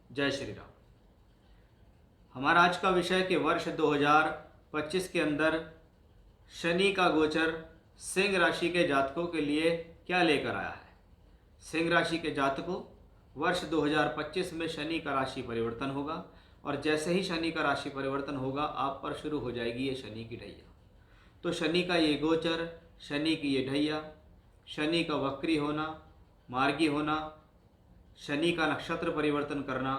जय श्री राम। हमारा आज का विषय कि वर्ष 2025 के अंदर शनि का गोचर सिंह राशि के जातकों के लिए क्या लेकर आया है। सिंह राशि के जातकों, वर्ष 2025 में शनि का राशि परिवर्तन होगा और जैसे ही शनि का राशि परिवर्तन होगा आप पर शुरू हो जाएगी ये शनि की ढैया। तो शनि का ये गोचर, शनि की ये ढैया, शनि का वक्री होना, मार्गी होना, शनि का नक्षत्र परिवर्तन करना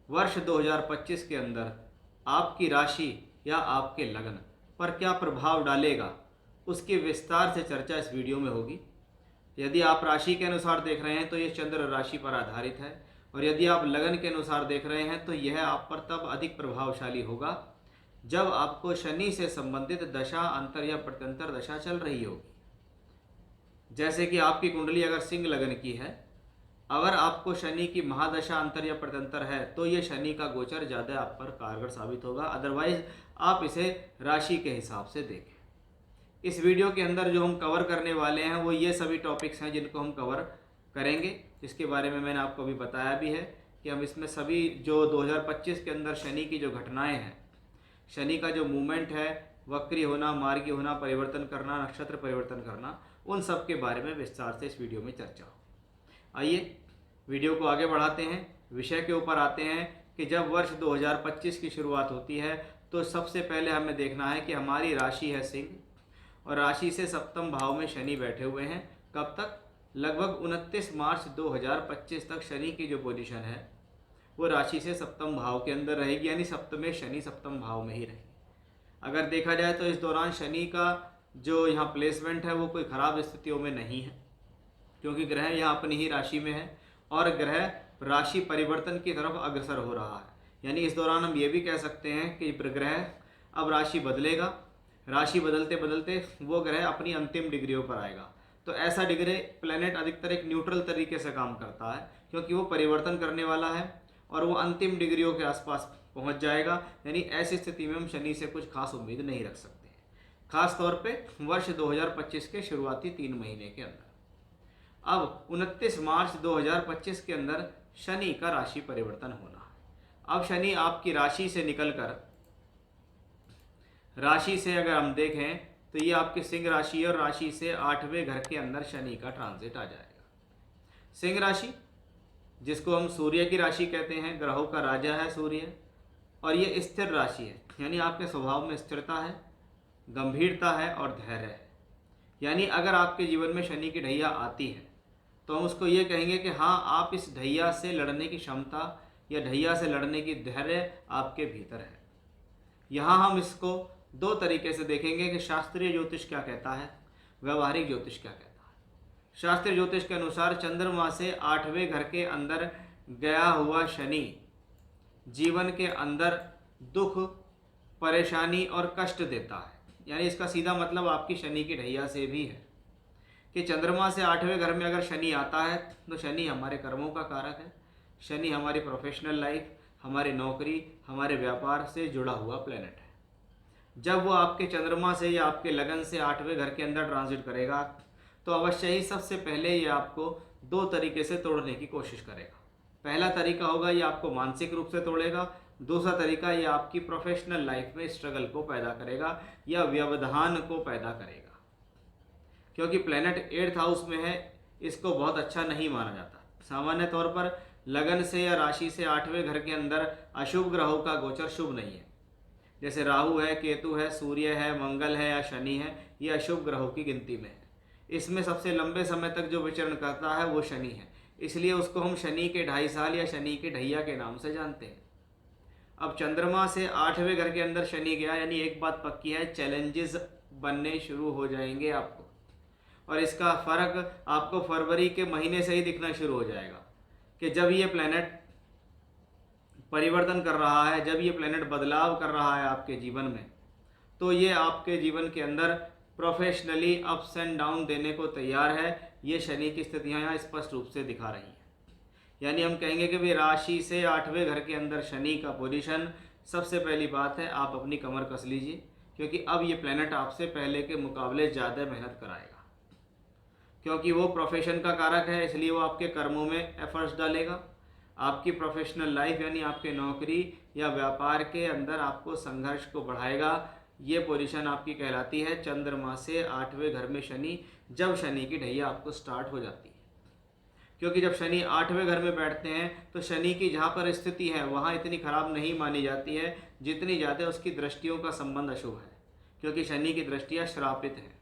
वर्ष 2025 के अंदर आपकी राशि या आपके लग्न पर क्या प्रभाव डालेगा, उसकी विस्तार से चर्चा इस वीडियो में होगी। यदि आप राशि के अनुसार देख रहे हैं तो ये चंद्र राशि पर आधारित है, और यदि आप लगन के अनुसार देख रहे हैं तो यह आप पर तब अधिक प्रभावशाली होगा जब आपको शनि से संबंधित दशा, अंतर या प्रत्यंतर दशा चल रही होगी। जैसे कि आपकी कुंडली अगर सिंह लगन की है, अगर आपको शनि की महादशा, अंतर या प्रत्यंतर है तो ये शनि का गोचर ज़्यादा आप पर कारगर साबित होगा। अदरवाइज आप इसे राशि के हिसाब से देखें। इस वीडियो के अंदर जो हम कवर करने वाले हैं वो ये सभी टॉपिक्स हैं जिनको हम कवर करेंगे, जिसके बारे में मैंने आपको अभी बताया भी है कि हम इसमें सभी जो 2025 के अंदर शनि की जो घटनाएं हैं, शनि का जो मूवमेंट है, वक्री होना, मार्गी होना, परिवर्तन करना, नक्षत्र परिवर्तन करना, उन सब के बारे में विस्तार से इस वीडियो में चर्चा हो। आइए वीडियो को आगे बढ़ाते हैं, विषय के ऊपर आते हैं कि जब वर्ष 2025 की शुरुआत होती है तो सबसे पहले हमें देखना है कि हमारी राशि है सिंह और राशि से सप्तम भाव में शनि बैठे हुए हैं। कब तक? लगभग 29 मार्च 2025 तक शनि की जो पोजीशन है वो राशि से सप्तम भाव के अंदर रहेगी, यानी सप्तमे शनि सप्तम भाव में ही रहेगी। अगर देखा जाए तो इस दौरान शनि का जो यहाँ प्लेसमेंट है वो कोई ख़राब स्थितियों में नहीं है, क्योंकि ग्रह यहाँ अपनी ही राशि में है और ग्रह राशि परिवर्तन की तरफ अग्रसर हो रहा है। यानी इस दौरान हम ये भी कह सकते हैं कि ग्रह अब राशि बदलेगा, राशि बदलते बदलते वो ग्रह अपनी अंतिम डिग्रियों पर आएगा। तो ऐसा डिग्री प्लेनेट अधिकतर एक न्यूट्रल तरीके से काम करता है, क्योंकि वो परिवर्तन करने वाला है और वो अंतिम डिग्रियों के आसपास पहुंच जाएगा। यानी ऐसी स्थिति में हम शनि से कुछ खास उम्मीद नहीं रख सकते, खास तौर पे वर्ष 2025 के शुरुआती 3 महीने के अंदर। अब 29 मार्च 2025 के अंदर शनि का राशि परिवर्तन होना है। अब शनि आपकी राशि से निकलकर, राशि से अगर हम देखें तो ये आपकी सिंह राशि है और राशि से 8वें घर के अंदर शनि का ट्रांजिट आ जाएगा। सिंह राशि जिसको हम सूर्य की राशि कहते हैं, ग्रहों का राजा है सूर्य, और ये स्थिर राशि है, यानी आपके स्वभाव में स्थिरता है, गंभीरता है और धैर्य है। यानी अगर आपके जीवन में शनि की ढैया आती है तो हम उसको ये कहेंगे कि हाँ, आप इस ढैया से लड़ने की क्षमता या ढैया से लड़ने की धैर्य आपके भीतर है। यहाँ हम इसको 2 तरीके से देखेंगे कि शास्त्रीय ज्योतिष क्या कहता है, व्यवहारिक ज्योतिष क्या कहता है। शास्त्रीय ज्योतिष के अनुसार चंद्रमा से 8वें घर के अंदर गया हुआ शनि जीवन के अंदर दुख, परेशानी और कष्ट देता है। यानी इसका सीधा मतलब आपकी शनि की ढैया से भी है कि चंद्रमा से 8वें घर में अगर शनि आता है तो शनि हमारे कर्मों का कारक है। शनि हमारी प्रोफेशनल लाइफ, हमारी नौकरी, हमारे व्यापार से जुड़ा हुआ प्लेनेट है। जब वो आपके चंद्रमा से या आपके लगन से 8वें घर के अंदर ट्रांजिट करेगा तो अवश्य ही सबसे पहले ये आपको 2 तरीके से तोड़ने की कोशिश करेगा। पहला तरीका होगा ये आपको मानसिक रूप से तोड़ेगा, दूसरा तरीका ये आपकी प्रोफेशनल लाइफ में स्ट्रगल को पैदा करेगा या व्यवधान को पैदा करेगा। क्योंकि प्लेनेट 8th हाउस में है, इसको बहुत अच्छा नहीं माना जाता। सामान्य तौर पर लगन से या राशि से 8वें घर के अंदर अशुभ ग्रहों का गोचर शुभ नहीं है। जैसे राहु है, केतु है, सूर्य है, मंगल है या शनि है, ये अशुभ ग्रहों की गिनती में है। इसमें सबसे लंबे समय तक जो विचरण करता है वो शनि है, इसलिए उसको हम शनि के 2.5 साल या शनि के ढैया के नाम से जानते हैं। अब चंद्रमा से 8वें घर के अंदर शनि गया, यानी एक बात पक्की है, चैलेंजेस बनने शुरू हो जाएंगे आपको, और इसका फर्क आपको फरवरी के महीने से ही दिखना शुरू हो जाएगा कि जब ये प्लेनेट परिवर्तन कर रहा है, जब ये प्लेनेट बदलाव कर रहा है आपके जीवन में, तो ये आपके जीवन के अंदर प्रोफेशनली अप्स एंड डाउन देने को तैयार है। ये शनि की स्थितियाँ यहाँ स्पष्ट रूप से दिखा रही हैं। यानी हम कहेंगे कि भाई राशि से 8वें घर के अंदर शनि का पोजीशन, सबसे पहली बात है आप अपनी कमर कस लीजिए, क्योंकि अब ये प्लेनेट आपसे पहले के मुकाबले ज़्यादा मेहनत कराएगा। क्योंकि वो प्रोफेशन का कारक है, इसलिए वो आपके कर्मों में एफर्ट्स डालेगा, आपकी प्रोफेशनल लाइफ यानी आपके नौकरी या व्यापार के अंदर आपको संघर्ष को बढ़ाएगा। ये पोजीशन आपकी कहलाती है चंद्रमा से 8वें घर में शनि, जब शनि की ढैया आपको स्टार्ट हो जाती है। क्योंकि जब शनि 8वें घर में बैठते हैं तो शनि की जहाँ पर स्थिति है वहाँ इतनी खराब नहीं मानी जाती है जितनी ज़्यादा उसकी दृष्टियों का संबंध अशुभ है, क्योंकि शनि की दृष्टियाँ श्रापित हैं।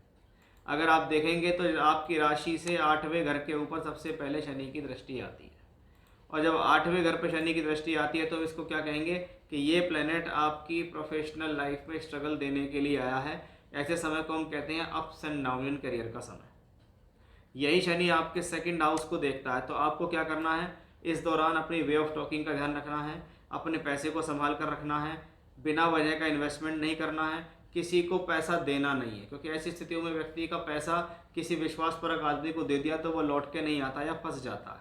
अगर आप देखेंगे तो आपकी राशि से 8वें घर के ऊपर सबसे पहले शनि की दृष्टि आती है, और जब 8वें घर पर शनि की दृष्टि आती है तो इसको क्या कहेंगे कि ये प्लेनेट आपकी प्रोफेशनल लाइफ में स्ट्रगल देने के लिए आया है। ऐसे समय को हम कहते हैं ups and down in career का समय। यही शनि आपके सेकंड हाउस को देखता है, तो आपको क्या करना है, इस दौरान अपनी वे ऑफ टॉकिंग का ध्यान रखना है, अपने पैसे को संभाल कर रखना है, बिना वजह का इन्वेस्टमेंट नहीं करना है, किसी को पैसा देना नहीं है, क्योंकि ऐसी स्थितियों में व्यक्ति का पैसा किसी विश्वासपरक आदमी को दे दिया तो वह लौट के नहीं आता या फंस जाता है।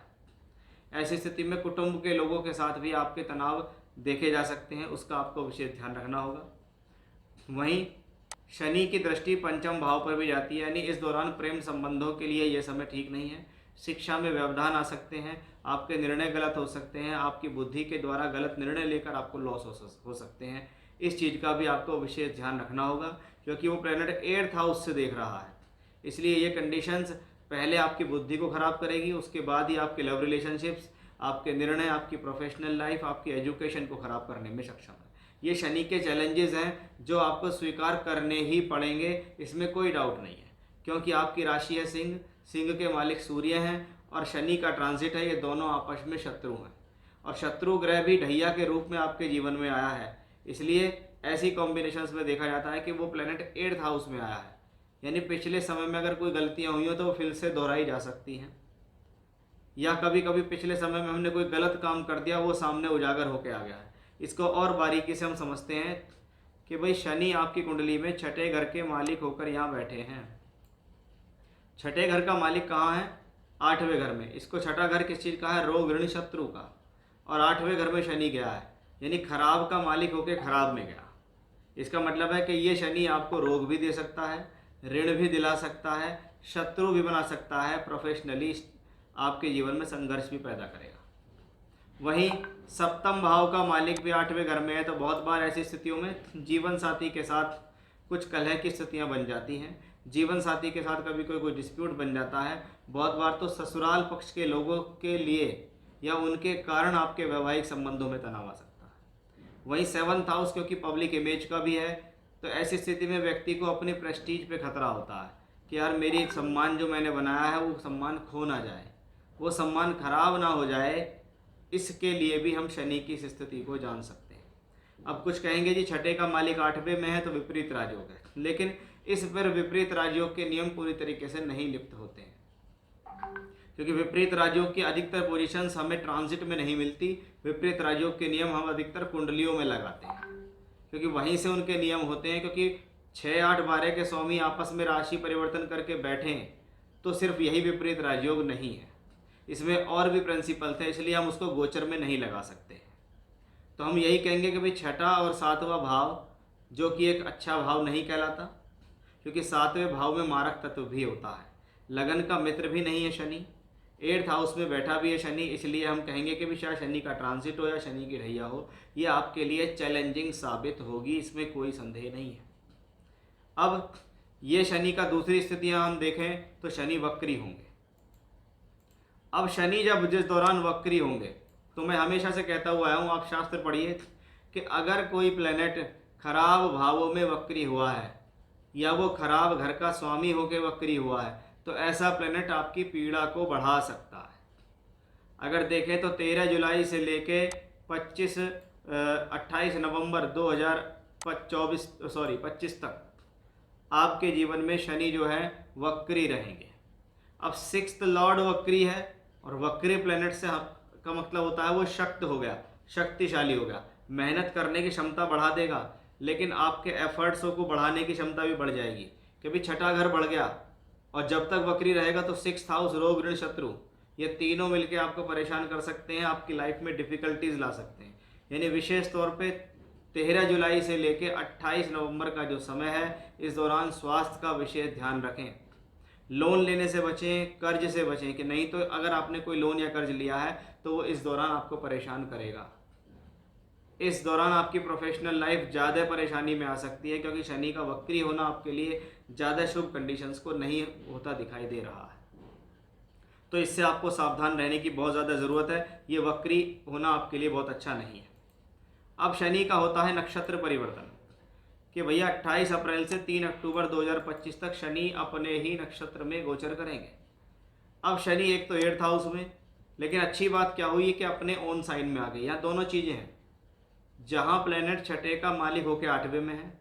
ऐसी स्थिति में कुटुंब के लोगों के साथ भी आपके तनाव देखे जा सकते हैं, उसका आपको विशेष ध्यान रखना होगा। वहीं शनि की दृष्टि पंचम भाव पर भी जाती है, यानी इस दौरान प्रेम संबंधों के लिए यह समय ठीक नहीं है। शिक्षा में व्यवधान आ सकते हैं, आपके निर्णय गलत हो सकते हैं, आपकी बुद्धि के द्वारा गलत निर्णय लेकर आपको लॉस हो सकते हैं। इस चीज़ का भी आपको विशेष ध्यान रखना होगा, क्योंकि वो प्लैनेट 8th हाउस से देख रहा है। इसलिए ये कंडीशंस पहले आपकी बुद्धि को ख़राब करेगी, उसके बाद ही आपके लव रिलेशनशिप्स, आपके निर्णय, आपकी प्रोफेशनल लाइफ, आपकी एजुकेशन को ख़राब करने में सक्षम है। ये शनि के चैलेंजेस हैं जो आपको स्वीकार करने ही पड़ेंगे, इसमें कोई डाउट नहीं है, क्योंकि आपकी राशि है सिंह, सिंह के मालिक सूर्य हैं और शनि का ट्रांजिट है। ये दोनों आपस में शत्रु हैं, और शत्रु ग्रह भी ढैया के रूप में आपके जीवन में आया है। इसलिए ऐसी कॉम्बिनेशंस में देखा जाता है कि वो प्लैनेट 8th हाउस में आया है, यानी पिछले समय में अगर कोई गलतियाँ हुई हो तो वो फिर से दोहराई जा सकती हैं, या कभी कभी पिछले समय में हमने कोई गलत काम कर दिया वो सामने उजागर होकर आ गया है। इसको और बारीकी से हम समझते हैं कि भाई शनि आपकी कुंडली में 6ठे घर के मालिक होकर यहाँ बैठे हैं। 6ठे घर का मालिक कहाँ है? 8वें घर में। इसको 6ठा घर किस चीज़ का है? रोग ऋण शत्रु का। और 8वें घर में शनि गया है, यानी खराब का मालिक होकर खराब में गया। इसका मतलब है कि ये शनि आपको रोग भी दे सकता है, ऋण भी दिला सकता है, शत्रु भी बना सकता है, प्रोफेशनली आपके जीवन में संघर्ष भी पैदा करेगा। वहीं सप्तम भाव का मालिक भी 8वें घर में है, तो बहुत बार ऐसी स्थितियों में जीवन साथी के साथ कुछ कलह की स्थितियां बन जाती हैं। जीवन साथी के साथ कभी कोई डिस्प्यूट बन जाता है। बहुत बार तो ससुराल पक्ष के लोगों के लिए या उनके कारण आपके वैवाहिक संबंधों में तनाव आ सकता है। वहीं 7th हाउस क्योंकि पब्लिक इमेज का भी है, तो ऐसी स्थिति में व्यक्ति को अपने प्रेस्टीज पे खतरा होता है कि यार मेरी सम्मान जो मैंने बनाया है वो सम्मान खो ना जाए, वो सम्मान खराब ना हो जाए। इसके लिए भी हम शनि की इस स्थिति को जान सकते हैं। अब कुछ कहेंगे जी 6ठे का मालिक 8वें में है तो विपरीत राजयोग है, लेकिन इस पर विपरीत राजयोग के नियम पूरी तरीके से नहीं लिप्त होते हैं, क्योंकि विपरीत राजयोग की अधिकतर पोजीशंस हमें ट्रांजिट में नहीं मिलती। विपरीत राजयोग के नियम हम अधिकतर कुंडलियों में लगाते हैं, क्योंकि वहीं से उनके नियम होते हैं। क्योंकि 6, 8, 12 के स्वामी आपस में राशि परिवर्तन करके बैठें तो सिर्फ यही विपरीत राजयोग नहीं है, इसमें और भी प्रिंसिपल थे, इसलिए हम उसको गोचर में नहीं लगा सकते। तो हम यही कहेंगे कि भाई 6ठा और 7वां भाव जो कि एक अच्छा भाव नहीं कहलाता, क्योंकि 7वें भाव में मारक तत्व भी होता है। लगन का मित्र भी नहीं है शनि, 8th हाउस में बैठा भी है शनि, इसलिए हम कहेंगे कि भी शायद शनि का ट्रांजिट हो या शनि की ढैया हो, ये आपके लिए चैलेंजिंग साबित होगी, इसमें कोई संदेह नहीं है। अब ये शनि का दूसरी स्थितियाँ हम देखें तो शनि वक्री होंगे। अब शनि जब जिस दौरान वक्री होंगे, तो मैं हमेशा से कहता हुआ आया हूँ, आप शास्त्र पढ़िए कि अगर कोई प्लेनेट खराब भावों में वक्री हुआ है या वो खराब घर का स्वामी होकर वक्री हुआ है, तो ऐसा प्लेनेट आपकी पीड़ा को बढ़ा सकता है। अगर देखें तो 13 जुलाई से लेके 28 नवंबर 2025 तक आपके जीवन में शनि जो है वक्री रहेंगे। अब 6th लॉर्ड वक्री है, और वक्री प्लेनेट से का मतलब होता है वो शक्त हो गया, शक्तिशाली हो गया, मेहनत करने की क्षमता बढ़ा देगा, लेकिन आपके एफर्ट्सों को बढ़ाने की क्षमता भी बढ़ जाएगी। क्योंकि 6ठा घर बढ़ गया, और जब तक वक्री रहेगा तो 6th हाउस रोग ऋण शत्रु, ये तीनों मिलकर आपको परेशान कर सकते हैं, आपकी लाइफ में डिफ़िकल्टीज ला सकते हैं। यानी विशेष तौर पे 13 जुलाई से लेकर 28 नवंबर का जो समय है, इस दौरान स्वास्थ्य का विशेष ध्यान रखें, लोन लेने से बचें, कर्ज से बचें, कि नहीं तो अगर आपने कोई लोन या कर्ज लिया है तो वो इस दौरान आपको परेशान करेगा। इस दौरान आपकी प्रोफेशनल लाइफ ज़्यादा परेशानी में आ सकती है, क्योंकि शनि का वक्री होना आपके लिए ज़्यादा शुभ कंडीशंस को नहीं होता दिखाई दे रहा है। तो इससे आपको सावधान रहने की बहुत ज़्यादा ज़रूरत है। ये वक्री होना आपके लिए बहुत अच्छा नहीं है। अब शनि का होता है नक्षत्र परिवर्तन, कि भैया 28 अप्रैल से 3 अक्टूबर 2025 तक शनि अपने ही नक्षत्र में गोचर करेंगे। अब शनि एक तो 8th हाउस में, लेकिन अच्छी बात क्या हुई कि अपने ओन साइन में आ गई। यहाँ दोनों चीज़ें हैं, जहाँ प्लेनेट छठे का मालिक होकर 8वें में है,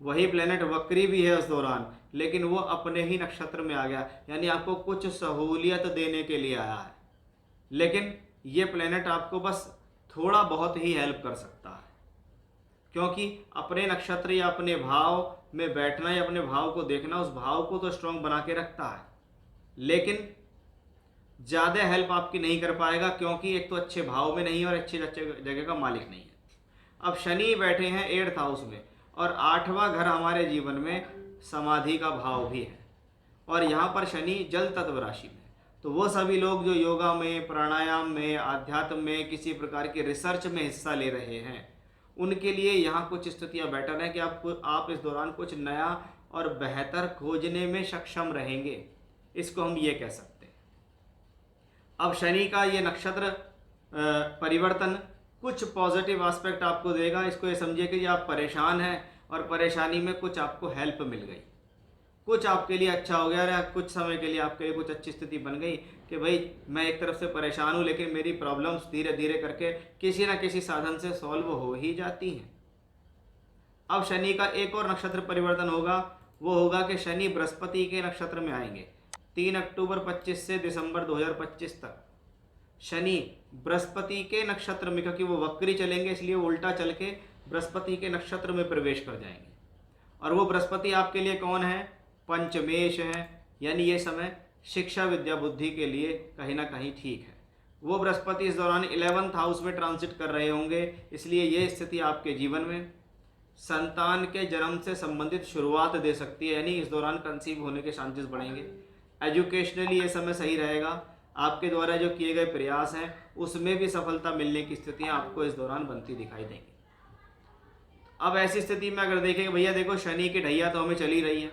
वही प्लेनेट वक्री भी है उस दौरान, लेकिन वो अपने ही नक्षत्र में आ गया, यानी आपको कुछ सहूलियत देने के लिए आया है। लेकिन ये प्लेनेट आपको बस थोड़ा बहुत ही हेल्प कर सकता है, क्योंकि अपने नक्षत्र या अपने भाव में बैठना या अपने भाव को देखना, उस भाव को तो स्ट्रॉन्ग बना के रखता है, लेकिन ज़्यादा हेल्प आपकी नहीं कर पाएगा, क्योंकि एक तो अच्छे भाव में नहीं है और अच्छी जगह का मालिक नहीं है। अब शनि बैठे हैं 8th हाउस में, और 8वां घर हमारे जीवन में समाधि का भाव भी है, और यहाँ पर शनि जल तत्व राशि में। तो वो सभी लोग जो योगा में, प्राणायाम में, आध्यात्म में, किसी प्रकार के रिसर्च में हिस्सा ले रहे हैं, उनके लिए यहाँ कुछ स्थितियाँ बेटर हैं कि आप इस दौरान कुछ नया और बेहतर खोजने में सक्षम रहेंगे। इसको हम ये कह सकते हैं। अब शनि का ये नक्षत्र परिवर्तन कुछ पॉजिटिव एस्पेक्ट आपको देगा। इसको ये समझिए कि आप परेशान हैं और परेशानी में कुछ आपको हेल्प मिल गई, कुछ आपके लिए अच्छा हो गया, या कुछ समय के लिए आपके लिए कुछ अच्छी स्थिति बन गई कि भाई मैं एक तरफ से परेशान हूँ, लेकिन मेरी प्रॉब्लम्स धीरे धीरे करके किसी ना किसी साधन से सॉल्व हो ही जाती हैं। अब शनि का एक और नक्षत्र परिवर्तन होगा, वो होगा कि शनि बृहस्पति के नक्षत्र में आएंगे 3 अक्टूबर 25 से दिसंबर 2025 तक। शनि बृहस्पति के नक्षत्र में, क्योंकि वो वक्री चलेंगे इसलिए वो उल्टा चल के बृहस्पति के नक्षत्र में प्रवेश कर जाएंगे। और वो बृहस्पति आपके लिए कौन है? पंचमेश है, यानी ये समय शिक्षा विद्या बुद्धि के लिए कहीं ना कहीं ठीक है। वो बृहस्पति इस दौरान 11th हाउस में ट्रांजिट कर रहे होंगे, इसलिए ये स्थिति आपके जीवन में संतान के जन्म से संबंधित शुरुआत दे सकती है, यानी इस दौरान कंसीव होने के चांसेस बढ़ेंगे। एजुकेशनली ये समय सही रहेगा, आपके द्वारा जो किए गए प्रयास हैं उसमें भी सफलता मिलने की स्थितियाँ आपको इस दौरान बनती दिखाई देंगी। अब ऐसी स्थिति में अगर देखें भैया देखो शनि की ढैया तो हमें चली रही है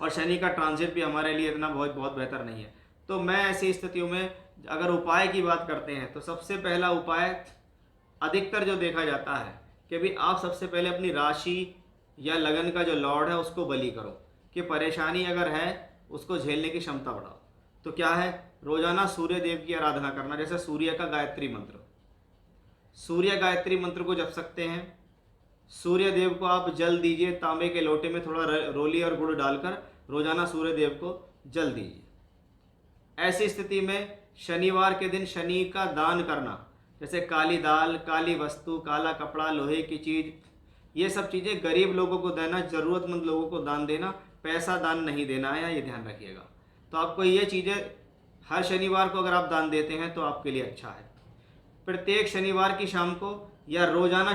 और शनि का ट्रांजिट भी हमारे लिए इतना बहुत बेहतर नहीं है, तो मैं ऐसी स्थितियों में अगर उपाय की बात करते हैं तो सबसे पहला उपाय अधिकतर जो देखा जाता है कि भाई आप सबसे पहले अपनी राशि या लगन का जो लॉर्ड है उसको बलि करो, कि परेशानी अगर है उसको झेलने की क्षमता बढ़ाओ। तो क्या है? रोजाना सूर्य देव की आराधना करना, जैसे सूर्य का गायत्री मंत्र, सूर्य गायत्री मंत्र को जप सकते हैं। सूर्य देव को आप जल दीजिए, तांबे के लोटे में थोड़ा रोली और गुड़ डालकर रोजाना सूर्य देव को जल दीजिए। ऐसी स्थिति में शनिवार के दिन शनि का दान करना, जैसे काली दाल, काली वस्तु, काला कपड़ा, लोहे की चीज़, ये सब चीज़ें गरीब लोगों को देना, ज़रूरतमंद लोगों को दान देना, पैसा दान नहीं देना है, ये ध्यान रखिएगा। तो आपको ये चीज़ें हर शनिवार को अगर आप दान देते हैं तो आपके लिए अच्छा है। प्रत्येक शनिवार की शाम को या रोजाना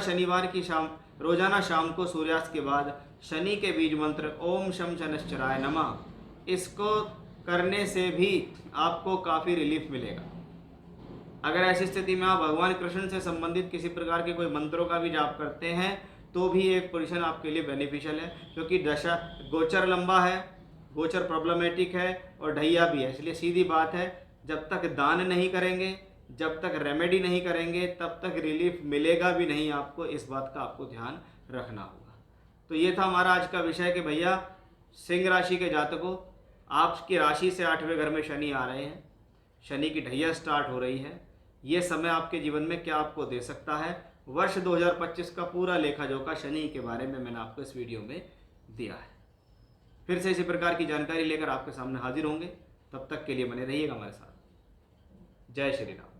शाम को सूर्यास्त के बाद शनि के बीज मंत्र ओम शम शनश्चराय नमः, इसको करने से भी आपको काफ़ी रिलीफ मिलेगा। अगर ऐसी स्थिति में आप भगवान कृष्ण से संबंधित किसी प्रकार के कोई मंत्रों का भी जाप करते हैं तो भी एक पोजीशन आपके लिए बेनिफिशियल है, क्योंकि दशा गोचर लंबा है, गोचर प्रॉब्लमेटिक है और ढैया भी है। इसलिए सीधी बात है, जब तक दान नहीं करेंगे, जब तक रेमेडी नहीं करेंगे, तब तक रिलीफ मिलेगा भी नहीं आपको। इस बात का आपको ध्यान रखना होगा। तो ये था हमारा आज का विषय कि भैया सिंह राशि के जातकों, आपकी राशि से 8वें घर में शनि आ रहे हैं, शनि की ढैया स्टार्ट हो रही है। ये समय आपके जीवन में क्या आपको दे सकता है, वर्ष 2025 का पूरा लेखा जोखा शनि के बारे में मैंने आपको इस वीडियो में दिया है। फिर से इसी प्रकार की जानकारी लेकर आपके सामने हाजिर होंगे, तब तक के लिए बने रहिएगा हमारे साथ। जय श्री राम।